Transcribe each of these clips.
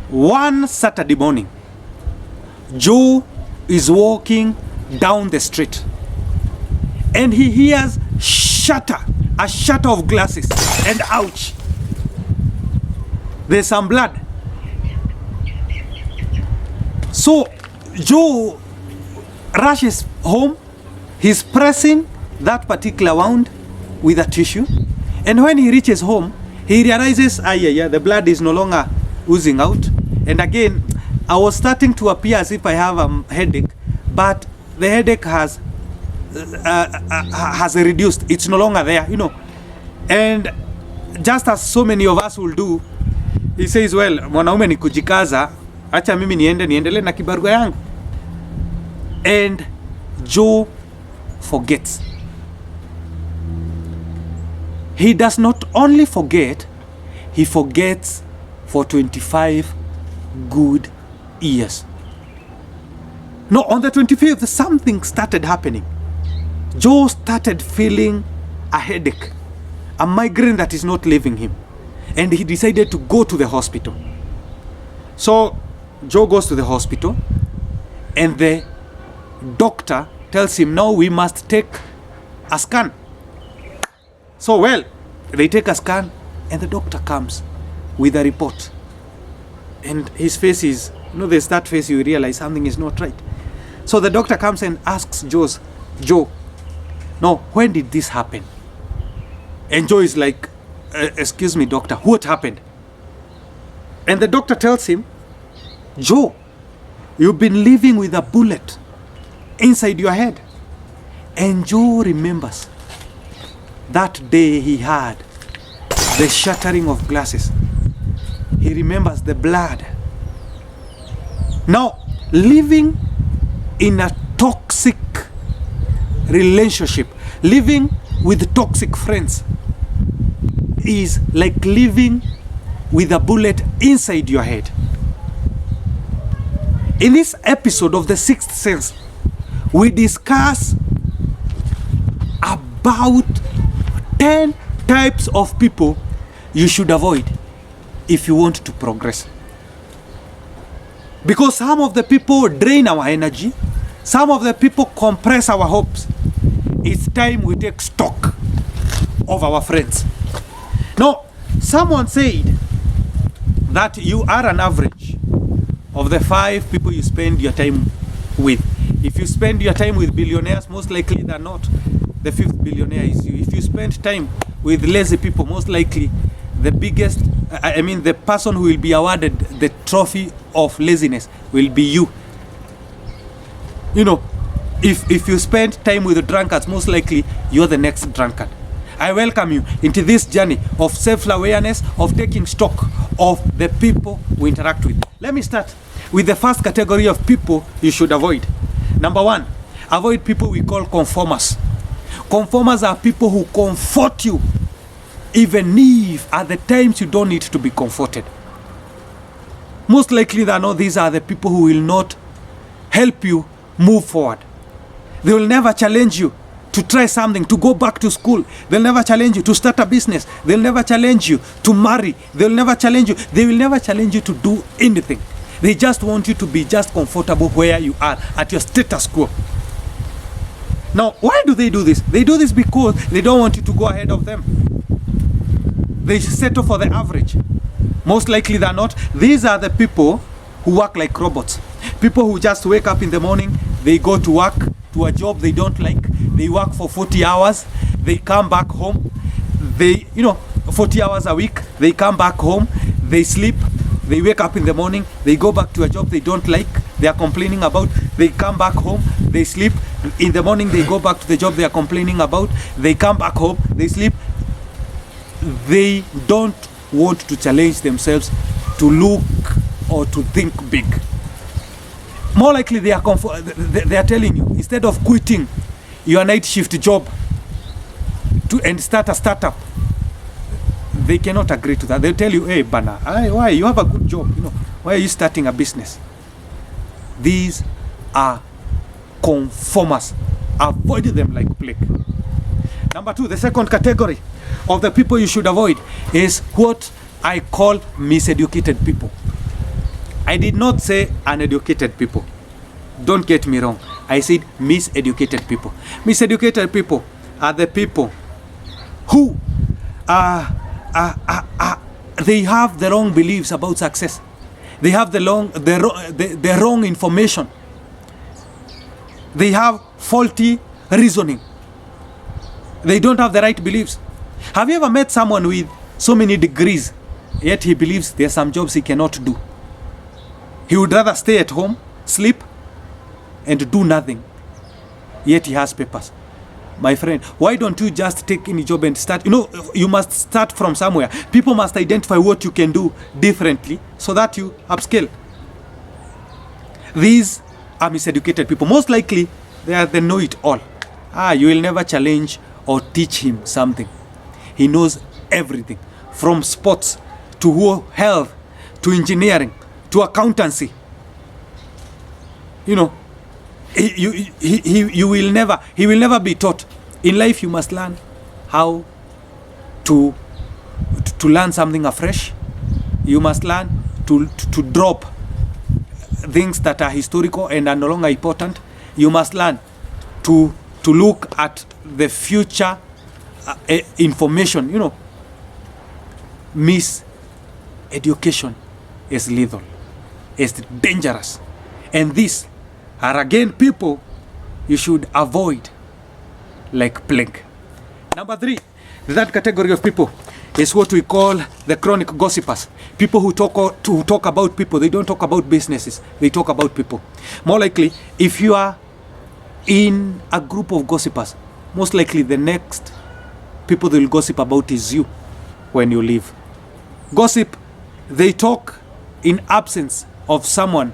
One Saturday morning, Joe is walking down the street and he hears a shatter of glasses, and ouch, there's some blood. So Joe rushes home. He's pressing that particular wound with a tissue, and when he reaches home, he realizes, the blood is no longer oozing out. And again, I was starting to appear as if I have a headache, but the headache has reduced. It's no longer there, And just as so many of us will do, he says, well, mwanaume ni kujikaza, acha mimi niendele na kibarua yangu. And Joe forgets. He does not only forget, he forgets for 25 good years. No, on the 25th, something started happening. Joe started feeling a headache, a migraine that is not leaving him. And he decided to go to the hospital. So Joe goes to the hospital, and the doctor tells him, now we must take a scan. So, well, they take a scan, and the doctor comes with a report. And his face is, there's that face you realize something is not right. So the doctor comes and asks Joe, no, when did this happen? And Joe is like, excuse me, doctor, what happened? And the doctor tells him, Joe, you've been living with a bullet inside your head. And Joe remembers that day he had the shattering of glasses. He remembers the blood. Now, living in a toxic relationship, living with toxic friends, is like living with a bullet inside your head. In this episode of The Sixth Sense, we discuss about 10 types of people you should avoid if you want to progress. Because some of the people drain our energy, some of the people compress our hopes. It's time we take stock of our friends. Now, someone said that you are an average of the 5 people you spend your time with. If you spend your time with billionaires, most likely than not, the 5th billionaire is you. If you spend time with lazy people, most likely the person who will be awarded the trophy of laziness will be you. If you spend time with the drunkards, most likely you're the next drunkard. I welcome you into this journey of self-awareness, of taking stock of the people we interact with. Let me start with the first category of people you should avoid. Number 1, avoid people we call conformers. Conformers are people who comfort you, even if at the times you don't need to be comforted. Most likely than not, these are the people who will not help you move forward. They will never challenge you to try something, to go back to school. They'll never challenge you to start a business. They'll never challenge you to marry. They'll never challenge you. They will never challenge you to do anything. They just want you to be just comfortable where you are, at your status quo. Now, why do they do this? They do this because they don't want you to go ahead of them. They settle for the average. Most likely than not, these are the people who work like robots. People who just wake up in the morning, they go to work, to a job they don't like, they work for 40 hours, they come back home, 40 hours a week, they come back home, they sleep, they wake up in the morning, they go back to a job they don't like, they are complaining about, they come back home, they sleep, in the morning they go back to the job they are complaining about, they come back home, they sleep. They don't want to challenge themselves to look or to think big. More likely they are telling you, instead of quitting your night shift job and start a startup, they cannot agree to that. They'll tell you, hey, Bana, why? You have a good job. Why are you starting a business? These are conformers. Avoid them like plague. Number 2, the second category of the people you should avoid is what I call miseducated people. I did not say uneducated people. Don't get me wrong. I said miseducated people. Miseducated people are the people who they have the wrong beliefs about success. They have the wrong information. They have faulty reasoning. They don't have the right beliefs. Have you ever met someone with so many degrees, yet he believes there are some jobs he cannot do? He would rather stay at home, sleep, and do nothing, yet he has papers. My friend, why don't you just take any job and start? You know, you must start from somewhere. People must identify what you can do differently so that you upscale. These are miseducated people. Most likely, they are the know-it-all. You will never challenge or teach him something. He knows everything, from sports to health to engineering to accountancy. You know, he will never be taught. In life, you must learn how to learn something afresh. You must learn to drop things that are historical and are no longer important. You must learn to look at the future information. You know, miseducation is lethal, is dangerous, and these are again people you should avoid like plague. Number 3, the third category of people is what we call the chronic gossipers. People who talk about people. They don't talk about businesses. They talk about people. More likely, if you are in a group of gossipers, most likely the next people they will gossip about is you when you leave. Gossip, they talk in absence of someone.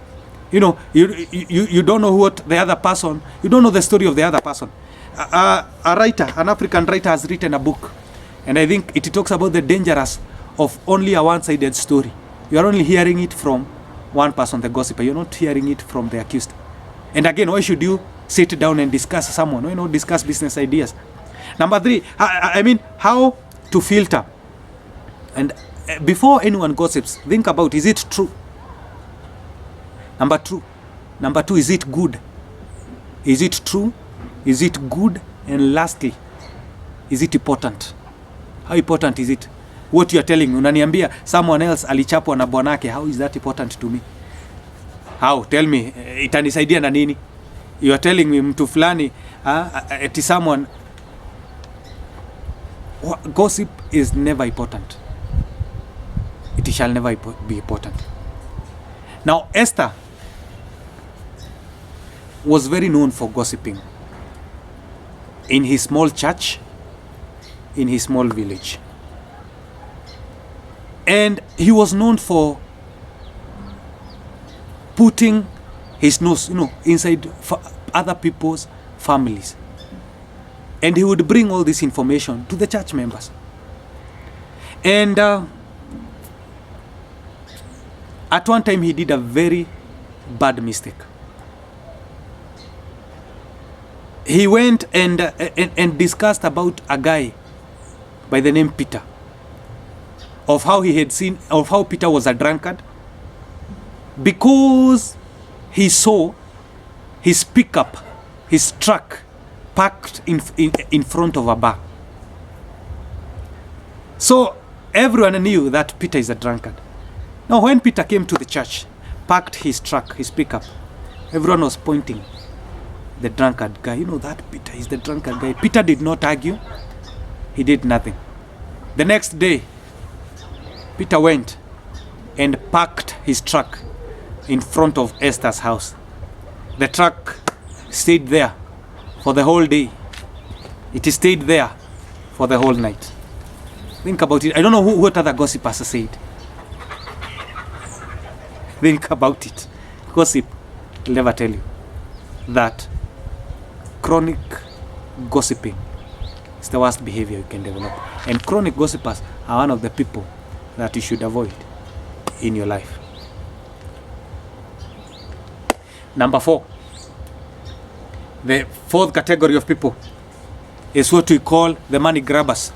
You know, you don't know what the other person, you don't know the story of the other person. A writer, an African writer, has written a book, and I think it talks about the dangers of only a one-sided story. You are only hearing it from one person, the gossiper. You're not hearing it from the accused. And again, why should you sit down and discuss someone? You know, discuss business ideas. Number 3, I mean, how to filter. And before anyone gossips, think about, is it true? Number 2, is it good? Is it true? Is it good? And lastly, is it important? How important is it? What you are telling, unaniambia someone else alichapwa na bwanake, how is that important to me? How? Tell me, itanisaidia na nini? You are telling me mtu fulani, eti someone. Gossip is never important. It shall never be important. Now, Esther was very known for gossiping in his small church, in his small village. And he was known for putting his nose, you know, inside other people's families. And he would bring all this information to the church members. And at one time he did a very bad mistake. He went and discussed about a guy by the name Peter, of how he had seen, of how Peter was a drunkard, because he saw his pickup, his truck, parked in front of a bar. So everyone knew that Peter is a drunkard. Now when Peter came to the church, parked his truck, his pickup, everyone was pointing the drunkard guy. You know, that Peter is the drunkard guy. Peter did not argue. He did nothing. The next day, Peter went and parked his truck in front of Esther's house. The truck stayed there for the whole day. It stayed there for the whole night. Think about it. I don't know what other gossipers said. Think about it. Gossip will never tell you that chronic gossiping is the worst behavior you can develop. And chronic gossipers are one of the people that you should avoid in your life. Number 4. The fourth category of people is what we call the money grabbers.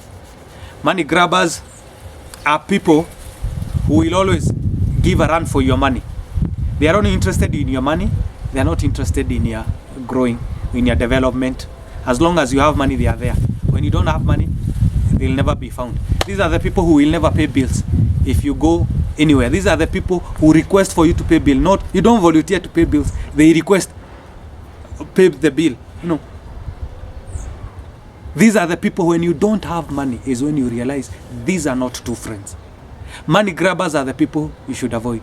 Money grabbers are people who will always give a run for your money. They are only interested in your money. They are not interested in your growing, in your development. As long as you have money, they are there. When you don't have money, they'll never be found. These are the people who will never pay bills if you go anywhere. These are the people who request for you to pay bill. Not, you don't volunteer to pay bills. They request, pay the bill. These are the people, when you don't have money, is when you realize these are not true friends. Money grabbers are the people you should avoid.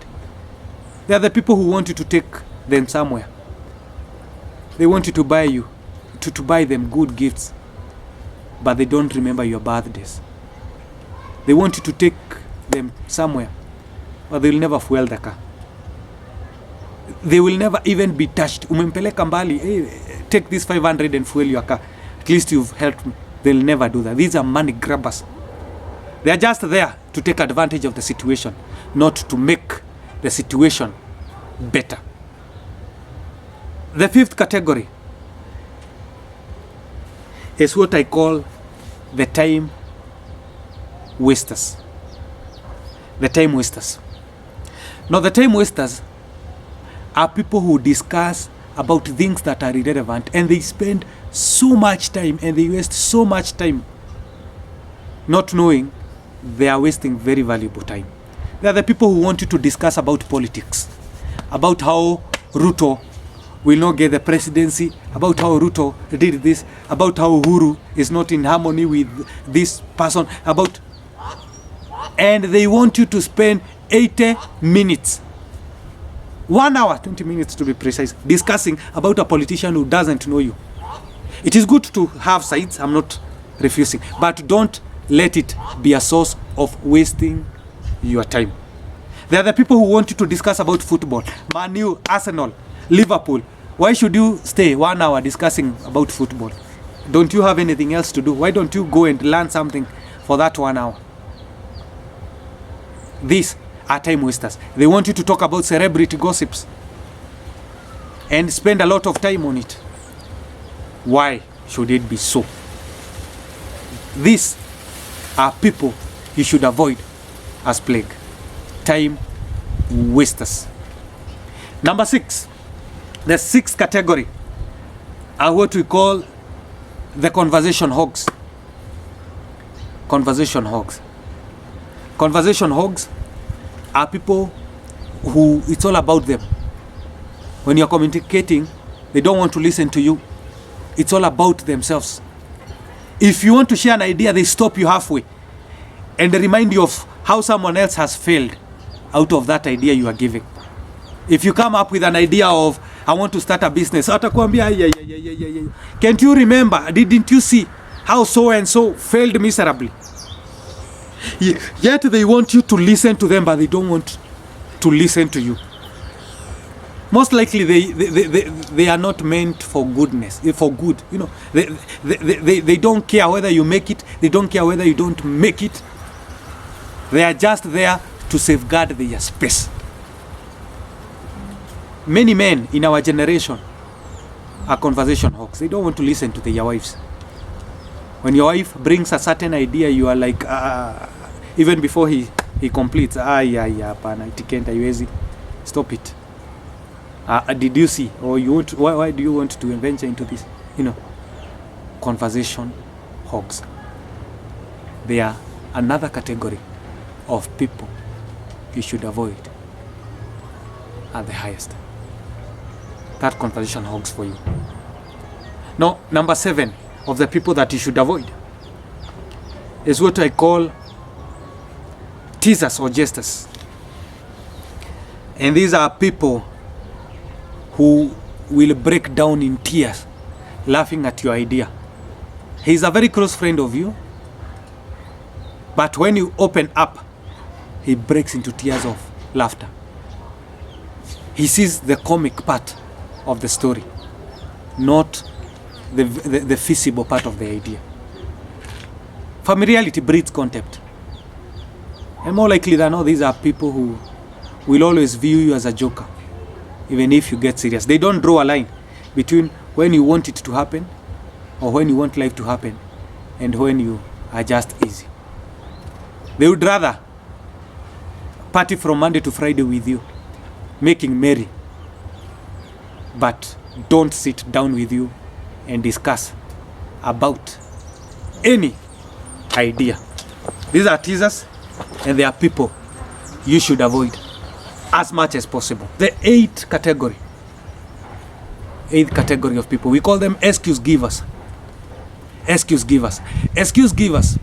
They are the people who want you to take them somewhere. They want you to buy to buy them good gifts, but they don't remember your birthdays. They want you to take them somewhere, but they will never fuel the car. They will never even be touched. Umempeleka mbali, hey, take this 500 and fuel your car. At least you've helped me. They'll never do that. These are money grabbers. They are just there to take advantage of the situation, not to make the situation better. The fifth category is what I call the time wasters. The time wasters. Now, the time wasters are people who discuss about things that are irrelevant, and they spend so much time and they waste so much time not knowing they are wasting very valuable time. They are the people who want you to discuss about politics, about how Ruto will not get the presidency, about how Ruto did this, about how Uhuru is not in harmony with this person, and they want you to spend 80 minutes, 1 hour, 20 minutes to be precise, discussing about a politician who doesn't know you. It is good to have sides, I'm not refusing, but don't let it be a source of wasting your time. They are the people who want you to discuss about football, Man U, Arsenal, Liverpool. Why should you stay 1 hour discussing about football? Don't you have anything else to do? Why don't you go and learn something for that 1 hour? These are time wasters. They want you to talk about celebrity gossips and spend a lot of time on it. Why should it be so? These are people you should avoid as plague. Time wasters. Number 6. The 6th category are what we call the conversation hogs. Conversation hogs. Conversation hogs are people who it's all about them. When you're communicating, they don't want to listen to you. It's all about themselves. If you want to share an idea, they stop you halfway and they remind you of how someone else has failed out of that idea you are giving. If you come up with an idea of, I want to start a business, can't you remember, didn't you see how so and so failed miserably? Yet they want you to listen to them, but they don't want to listen to you. Most likely they are not meant for goodness, for good. They don't care whether you make it. They don't care whether you don't make it. They are just there to safeguard their space. Many men in our generation are conversation hogs. They don't want to listen to their wives. When your wife brings a certain idea, you are like, even before he completes, stop it. Did you see? Or you want? Why do you want to venture into this? Conversation hogs. They are another category of people you should avoid at the highest. That conversation hogs for you. Now, number 7 of the people that you should avoid is what I call teasers or jesters. And these are people who will break down in tears laughing at your idea. He's a very close friend of you, but when you open up, he breaks into tears of laughter. He sees the comic part of the story, not the feasible part of the idea. Familiarity breeds contempt. And more likely than not, these are people who will always view you as a joker, even if you get serious. They don't draw a line between when you want it to happen or when you want life to happen and when you are just easy. They would rather party from Monday to Friday with you making merry, but don't sit down with you and discuss about any idea. These are teasers, and they are people you should avoid as much as possible. The eighth category of people, we call them excuse givers. Excuse givers. Excuse givers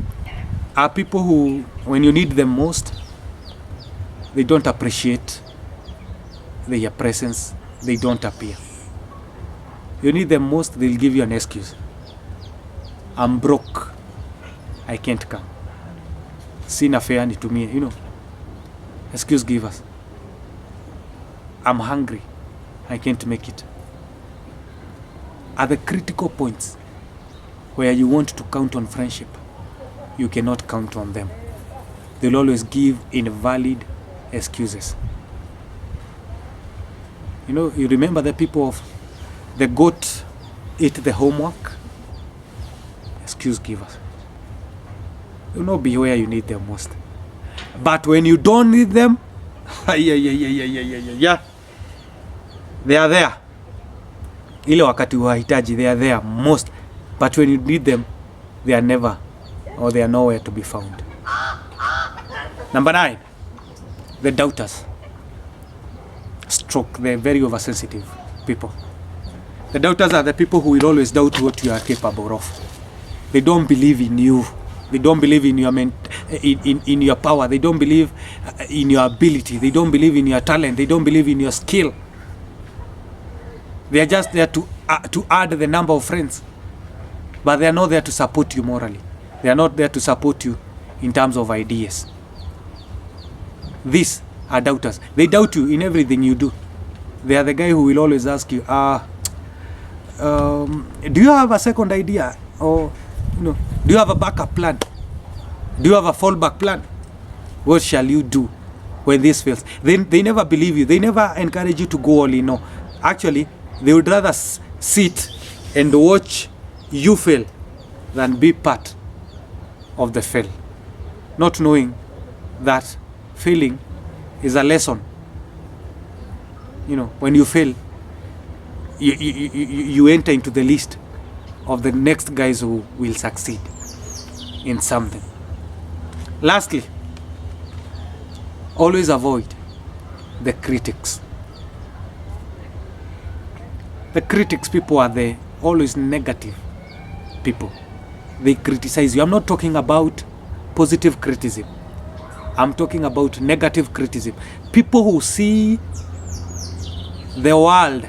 are people who, when you need them most, they don't appreciate their presence, they don't appear. You need them most, they'll give you an excuse. I'm broke, I can't come. Sina fare nitumie, you know. Excuse givers. I'm hungry, I can't make it. At the critical points where you want to count on friendship, you cannot count on them. They'll always give invalid excuses. You know, you remember the people of the goat ate the homework? Excuse givers. You'll not be where you need them most. But when you don't need them, yeah, they are there. Ile wakati wahitaji, they are there most. But when you need them, they are never, or they are nowhere to be found. Number 9, the doubters. Stroke, they're very oversensitive people. The doubters are the people who will always doubt what you are capable of. They don't believe in you. They don't believe in your in your power. They don't believe in your ability. They don't believe in your talent. They don't believe in your skill. They are just there to add the number of friends. But they are not there to support you morally. They are not there to support you in terms of ideas. These are doubters. They doubt you in everything you do. They are the guy who will always ask you, do you have a second idea? Or, you know, do you have a backup plan? Do you have a fallback plan? What shall you do when this fails? They never believe you. They never encourage you to go all in. No. Actually, they would rather sit and watch you fail than be part of the fail. Not knowing that failing is a lesson. You know, when you fail, you enter into the list of the next guys who will succeed in something. Lastly, always avoid the critics. The critics people are the always negative people. They criticize you. I'm not talking about positive criticism. I'm talking about negative criticism. People who see the world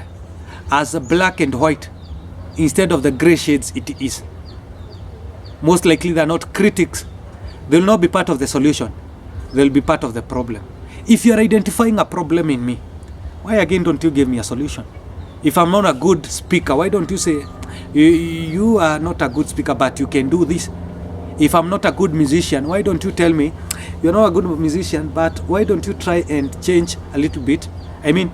as a black and white instead of the gray shades it is. Most likely they're not critics. They'll not be part of the solution. They'll be part of the problem. If you're identifying a problem in me, why again don't you give me a solution? If I'm not a good speaker, why don't you say, you are not a good speaker, but you can do this? If I'm not a good musician, why don't you tell me, you're not a good musician, but why don't you try and change a little bit? I mean,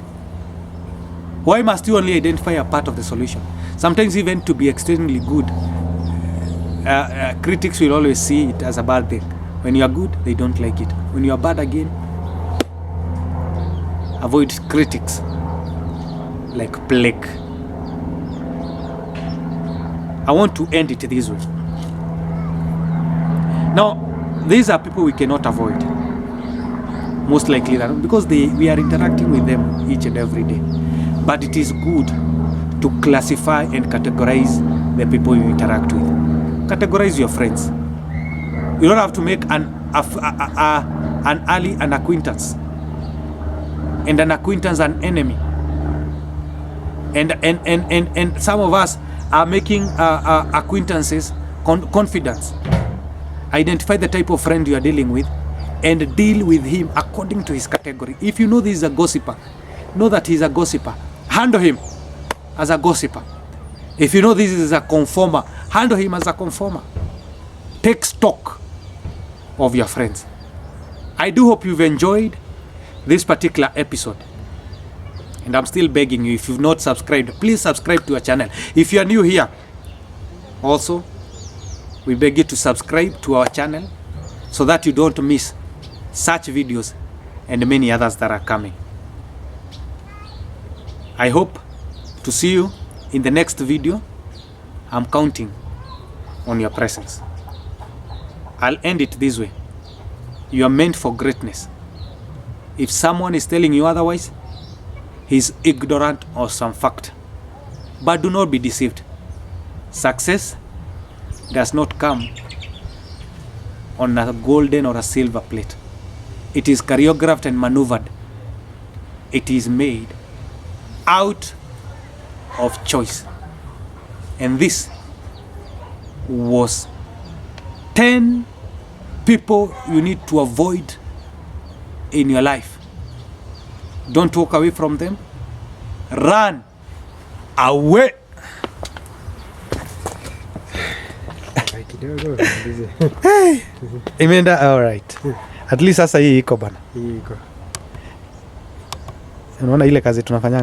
why must you only identify a part of the solution? Sometimes even to be extremely good, critics will always see it as a bad thing. When you are good, they don't like it. When you are bad again, avoid critics like plague. I want to end it this way. Now, these are people we cannot avoid. Most likely that, because we are interacting with them each and every day. But it is good to classify and categorize the people you interact with. Categorize your friends. You don't have to make an ally an acquaintance, and an acquaintance an enemy. And some of us are making acquaintances confidence. Identify the type of friend you are dealing with and deal with him according to his category. If you know this is a gossiper, know that he's a gossiper. Handle him as a gossiper. If you know this is a conformer, handle him as a conformer. Take stock of your friends. I do hope you've enjoyed this particular episode. And I'm still begging you, if you've not subscribed, please subscribe to our channel. If you are new here, also, we beg you to subscribe to our channel so that you don't miss such videos and many others that are coming. I hope to see you in the next video. I'm counting on your presence. I'll end it this way. You are meant for greatness. If someone is telling you otherwise, he's ignorant of some fact. But do not be deceived. Success does not come on a golden or a silver plate. It is choreographed and maneuvered. It is made out of choice. And this was 10 people you need to avoid in your life. Don't walk away from them. Run away. Hey, imeenda all right. At least sasa hii iko bana. Hii iko. Unaona ile kazi tunafanya